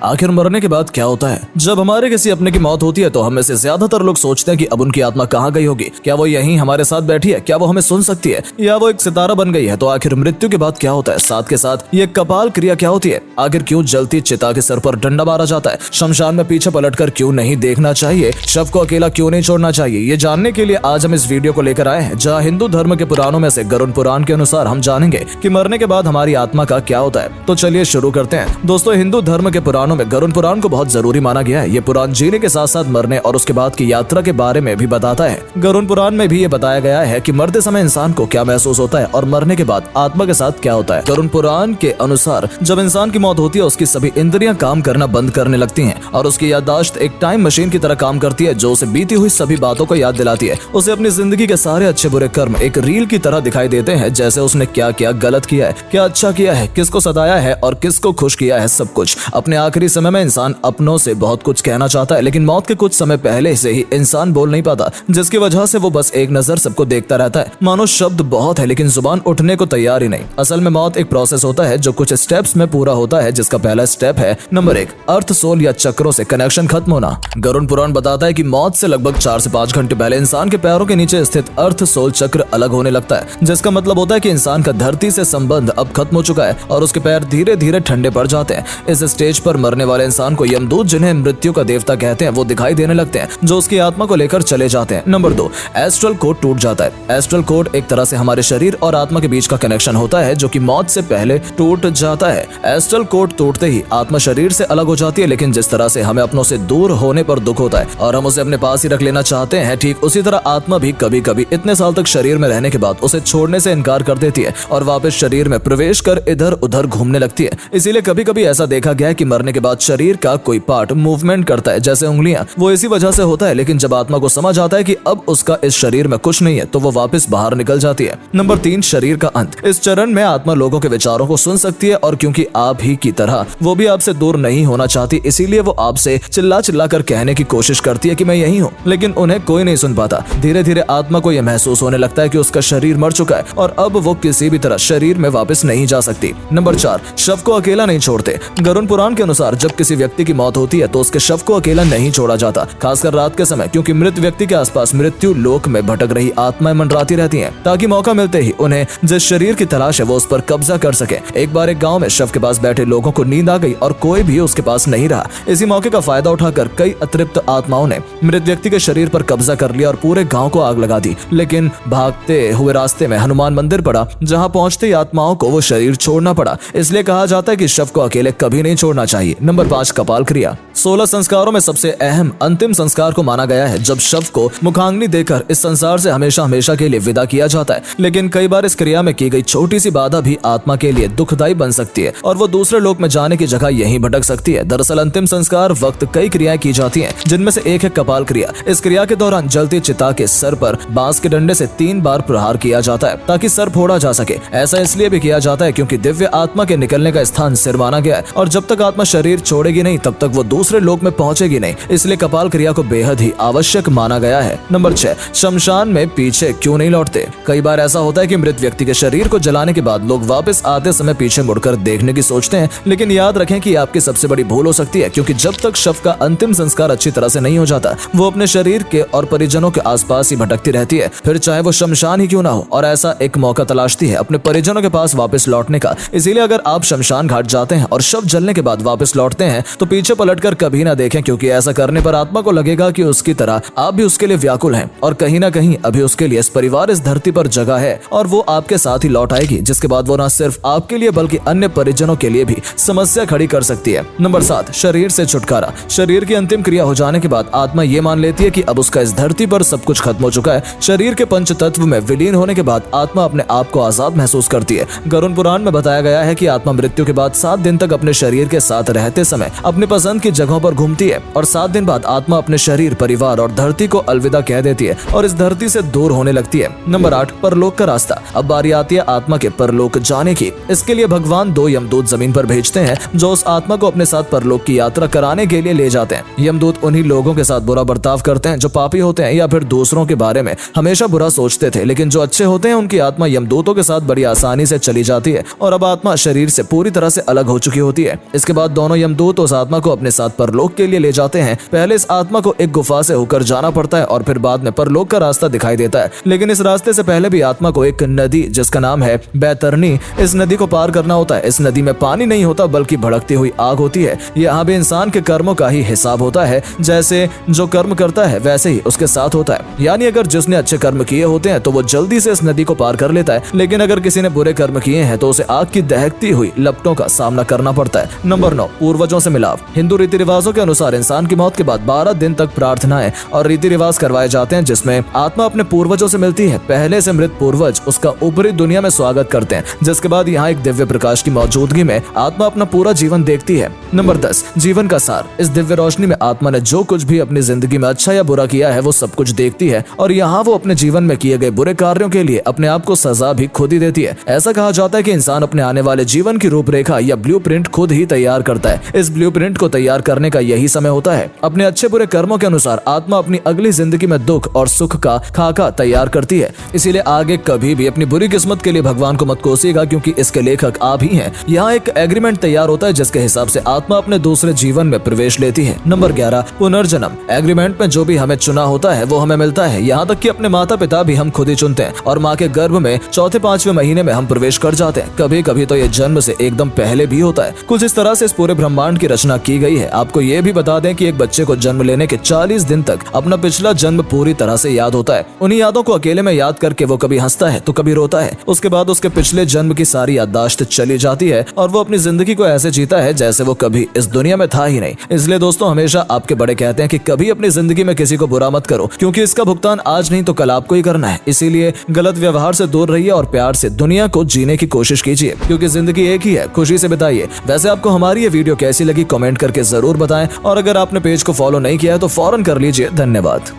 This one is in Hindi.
आखिर मरने के बाद क्या होता है? जब हमारे किसी अपने की मौत होती है तो हम में से ज्यादातर लोग सोचते हैं कि अब उनकी आत्मा कहाँ गई होगी। क्या वो यहीं हमारे साथ बैठी है? क्या वो हमें सुन सकती है या वो एक सितारा बन गई है? तो आखिर मृत्यु के बाद क्या होता है? साथ के साथ ये कपाल क्रिया क्या होती है? आखिर क्यों जलती चिता के सर पर डंडा मारा जाता है? शमशान में पीछे पलटकर क्यों नहीं देखना चाहिए? शव को अकेला क्यों नहीं छोड़ना चाहिए? ये जानने के लिए आज हम इस वीडियो को लेकर आए हैं, जहाँ हिंदू धर्म के पुराणों में से गरुड़ पुराण के अनुसार हम जानेंगे कि मरने के बाद हमारी आत्मा का क्या होता है। तो चलिए शुरू करते हैं। दोस्तों, हिंदू धर्म के पुराणों में गरुड़ पुराण बहुत जरूरी माना गया है। ये पुराण जीने के साथ साथ मरने और उसके बाद की यात्रा के बारे में भी बताता है। गरुड़ पुराण में भी ये बताया गया है कि मरते समय इंसान को क्या महसूस होता है और मरने के बाद आत्मा के साथ क्या होता है। गरुड़ पुराण के अनुसार जब इंसान की मौत होती है, उसकी सभी इंद्रियां काम करना बंद करने लगती हैं और उसकी याददाश्त एक टाइम मशीन की तरह काम करती है, जो उसे बीती हुई सभी बातों को याद दिलाती है। उसे अपनी जिंदगी के सारे अच्छे बुरे कर्म एक रील की तरह दिखाई देते हैं, जैसे उसने क्या क्या गलत किया है, क्या अच्छा किया है, किसको सताया है और किसको खुश किया है। सब कुछ अपने आखिरी समय में इंसान अपनों से बहुत कुछ कहना चाहता है, लेकिन मौत के कुछ समय पहले से ही इंसान बोल नहीं पाता, जिसकी वजह से वो बस एक नजर सबको देखता रहता है। मानो शब्द बहुत है लेकिन जुबान उठने को तैयार ही नहीं। असल में मौत एक प्रोसेस होता है जो कुछ स्टेप्स में पूरा होता है, जिसका पहला स्टेप है नंबर 1, अर्थ सोल या चक्रों से कनेक्शन खत्म होना। गरुड़ पुराण बताता है कि मौत से लगभग 4 से 5 घंटे पहले इंसान के पैरों के नीचे स्थित अर्थ सोल चक्र अलग होने लगता है, जिसका मतलब होता है कि इंसान का धरती से संबंध अब खत्म हो चुका है और उसके पैर धीरे धीरे ठंडे पड़ जाते हैं। इस स्टेज पर मरने वाले इंसान को यमदूत, जिन्हें मृत्यु का देवता कहते हैं, वो दिखाई देने लगते हैं, जो उसकी आत्मा को लेकर चले जाते हैं। नंबर 2, एस्ट्रल कोड टूट जाता है। एस्ट्रल कोड एक तरह से हमारे शरीर और आत्मा के बीच का कनेक्शन होता है, जो कि मौत से पहले टूट जाता है। एस्ट्रल कोड टूटते ही आत्मा शरीर से अलग हो जाती है, लेकिन जिस तरह से हमें अपनों से दूर होने पर दुख होता है और हम उसे अपने पास ही रख लेना चाहते हैं, ठीक उसी तरह आत्मा भी कभी कभी इतने साल तक शरीर में रहने के बाद उसे छोड़ने से इनकार कर देती है और वापस शरीर में प्रवेश कर इधर उधर घूमने लगती है। इसीलिए कभी कभी ऐसा देखा गया है कि मरने के बाद शरीर का कोई पार्ट मूवमेंट करता है, जैसे उंगलियां। वो इसी वजह से होता है, लेकिन जब आत्मा को समझ आता है कि अब उसका इस शरीर में कुछ नहीं है, तो वो वापस बाहर निकल जाती है। नंबर 3, शरीर का अंत। इस चरण में आत्मा लोगों के विचारों को सुन सकती है और क्योंकि आप ही की तरह वो भी आपसे दूर नहीं होना चाहती, इसीलिए वो आपसे चिल्ला चिल्ला कर कहने की कोशिश करती है कि मैं यही हूँ, लेकिन उन्हें कोई नहीं सुन पाता। धीरे धीरे आत्मा को यह महसूस होने लगता है कि उसका शरीर मर चुका है और अब वो किसी भी तरह शरीर में वापस नहीं जा सकती। नंबर 4, शव को अकेला नहीं छोड़ते। गरुड़ पुराण के अनुसार जब किसी व्यक्ति की मौत होती है तो उसके शव को अकेला नहीं छोड़ा जाता, खासकर रात के समय, क्योंकि मृत व्यक्ति के आसपास मृत्यु लोक में भटक रही आत्माएं मंडराती रहती हैं, ताकि मौका मिलते ही उन्हें जिस शरीर की तलाश है वो उस पर कब्जा कर सके। एक बार एक गांव में शव के पास बैठे लोगों को नींद आ गई और कोई भी उसके पास नहीं रहा। इसी मौके का फायदा उठाकर कई अतृप्त आत्माओं ने मृत व्यक्ति के शरीर पर कब्जा कर लिया और पूरे गांव को आग लगा दी। लेकिन भागते हुए रास्ते में हनुमान मंदिर पड़ा, जहां पहुंचते ही आत्माओं को वो शरीर छोड़ना पड़ा। इसलिए कहा जाता है कि शव को अकेले कभी नहीं छोड़ना चाहिए। नंबर 5, कपाल क्रिया। 16 संस्कारों में सबसे अहम अंतिम संस्कार को माना गया है, जब शव को मुखाग्नि देकर इस संसार से हमेशा हमेशा के लिए विदा किया जाता है। लेकिन कई बार इस क्रिया में की गई छोटी सी बाधा भी आत्मा के लिए दुखदायी बन सकती है और वो दूसरे लोक में जाने की जगह यहीं भटक सकती है। दरअसल अंतिम संस्कार वक्त कई क्रियाएं की जाती हैं, जिनमें से एक है कपाल क्रिया। इस क्रिया के दौरान जलती चिता के सर पर बांस के डंडे से 3 बार प्रहार किया जाता है, ताकि सर फोड़ा जा सके। ऐसा इसलिए भी किया जाता है क्योंकि दिव्य आत्मा के निकलने का स्थान सिर माना गया है और जब तक आत्मा शरीर छोड़ेगी नहीं, तब तक वो दूसरे लोक में पहुंचेगी नहीं। इसलिए कपाल क्रिया को बेहद ही आवश्यक माना गया है। नंबर 6, शमशान में पीछे क्यों नहीं लौटते। कई बार ऐसा होता है कि मृत व्यक्ति के शरीर को जलाने के बाद लोग वापस आते समय पीछे मुड़कर देखने की सोचते हैं, लेकिन याद रखें कि आपकी सबसे बड़ी भूल हो सकती है, क्योंकि जब तक शव का अंतिम संस्कार अच्छी तरह से नहीं हो जाता, वो अपने शरीर के और परिजनों के आसपास ही भटकती रहती है, फिर चाहे वो शमशान ही क्यों ना हो, और ऐसा एक मौका तलाशती है अपने परिजनों के पास वापस लौटने का। इसीलिए अगर आप शमशान घाट जाते हैं और शव जलने के बाद वापस लौटते हैं तो पीछे पलटकर कभी ना देखें, क्योंकि ऐसा करने पर आत्मा को लगेगा कि उसकी तरह आप भी उसके लिए व्याकुल हैं और कहीं ना कहीं अभी उसके लिए इस परिवार, इस धरती पर जगह है और वो आपके साथ ही लौट आएगी, जिसके बाद वो न सिर्फ आपके लिए बल्कि अन्य परिजनों के लिए भी समस्या खड़ी कर सकती है। नंबर 7, शरीर से छुटकारा। शरीर की अंतिम क्रिया हो जाने के बाद आत्मा ये मान लेती है कि अब उसका इस धरती पर सब कुछ खत्म हो चुका है। शरीर के पंच तत्व में विलीन होने के बाद आत्मा अपने आप को आजाद महसूस करती है। गरुड़ पुराण में बताया गया है कि आत्मा मृत्यु के बाद 7 दिन तक अपने शरीर के साथ रहते समय अपने पसंद की जगहों पर घूमती है और 7 दिन बाद आत्मा अपने शरीर, परिवार और धरती को अलविदा कह देती है और इस धरती से दूर होने लगती है। नंबर 8, परलोक का रास्ता। अब बारी आती है आत्मा के परलोक जाने की। इसके लिए भगवान 2 यमदूत जमीन पर भेजते हैं, जो उस आत्मा को अपने साथ परलोक की यात्रा कराने के लिए ले जाते हैं। यमदूत उन्हीं लोगों के साथ बुरा बर्ताव करते हैं जो पापी होते हैं या फिर दूसरों के बारे में हमेशा बुरा सोचते थे, लेकिन जो अच्छे होते हैं उनकी आत्मा यमदूतों के साथ बड़ी आसानी से चली जाती है और अब आत्मा शरीर से पूरी तरह से अलग हो चुकी होती है। इसके बाद दोनों दोनों यमदूत उस आत्मा को अपने साथ परलोक के लिए ले जाते हैं। पहले इस आत्मा को एक गुफा से होकर जाना पड़ता है और फिर बाद में परलोक का रास्ता दिखाई देता है। लेकिन इस रास्ते से पहले भी आत्मा को एक नदी जिसका नाम है बैतरनी, इस नदी को पार करना होता है। इस नदी में पानी नहीं होता बल्कि भड़कती हुई आग होती है। यहाँ भी इंसान के कर्मों का ही हिसाब होता है, जैसे जो कर्म करता है वैसे ही उसके साथ होता है। यानी अगर जिसने अच्छे कर्म किए होते हैं तो वो जल्दी से इस नदी को पार कर लेता है, लेकिन अगर किसी ने बुरे कर्म किए हैं तो उसे आग की दहकती हुई लपटों का सामना करना पड़ता है। नंबर 9, पूर्वजों से मिलाप। हिंदू रीति रिवाजों के अनुसार इंसान की मौत के बाद 12 दिन तक प्रार्थनाएं और रीति रिवाज करवाए जाते हैं, जिसमें आत्मा अपने पूर्वजों से मिलती है। पहले से मृत पूर्वज उसका ऊपरी दुनिया में स्वागत करते हैं, जिसके बाद यहाँ एक दिव्य प्रकाश की मौजूदगी में आत्मा अपना पूरा जीवन देखती है। नंबर 10, जीवन का सार। इस दिव्य रोशनी में आत्मा ने जो कुछ भी अपनी जिंदगी में अच्छा या बुरा किया है वो सब कुछ देखती है, और यहाँ वो अपने जीवन में किए गए बुरे कार्यों के लिए अपने आप को सजा भी खुद ही देती है। ऐसा कहा जाता है कि इंसान अपने आने वाले जीवन की रूपरेखा या ब्लूप्रिंट खुद ही तैयार करता है। इस ब्लूप्रिंट को तैयार करने का यही समय होता है। अपने अच्छे बुरे कर्मों के अनुसार आत्मा अपनी अगली जिंदगी में दुख और सुख का खाका तैयार करती है। इसीलिए आगे कभी भी अपनी बुरी किस्मत के लिए भगवान को मत कोसिएगा, क्योंकि इसके लेखक आप ही हैं। यहाँ एक एग्रीमेंट तैयार होता है जिसके हिसाब से आत्मा अपने दूसरे जीवन में प्रवेश लेती है। नंबर 11, पुनर्जन्म। एग्रीमेंट में जो भी हमें चुना होता है वो हमें मिलता है। यहाँ तक कि अपने माता पिता भी हम खुद ही चुनते हैं, और माँ के गर्भ में चौथे 5वें महीने में हम प्रवेश कर जाते हैं। कभी कभी तो ये जन्म से एकदम पहले भी होता है। कुछ इस तरह से इस पूरे ब्रह्मांड की रचना की गई है। आपको ये भी बता दें कि एक बच्चे को जन्म लेने के 40 दिन तक अपना पिछला जन्म पूरी तरह से याद होता है। उन्हीं यादों को अकेले में याद करके वो कभी हंसता है तो कभी रोता है। उसके बाद उसके पिछले जन्म की सारी याददाश्त चली जाती है और वो अपनी जिंदगी को ऐसे जीता है जैसे वो कभी इस दुनिया में था ही नहीं। इसलिए दोस्तों, हमेशा आपके बड़े कहते हैं कि कभी अपनी जिंदगी में किसी को बुरा मत करो, क्योंकि इसका भुगतान आज नहीं तो कल आपको ही करना है। इसीलिए गलत व्यवहार से दूर रहिए और प्यार से दुनिया को जीने की कोशिश कीजिए, क्योंकि जिंदगी एक ही है, खुशी से बिताइए। वैसे आपको हमारी ये वीडियो कैसी लगी कमेंट करके जरूर बताएं, और अगर आपने पेज को फॉलो नहीं किया है तो फौरन कर लीजिए। धन्यवाद।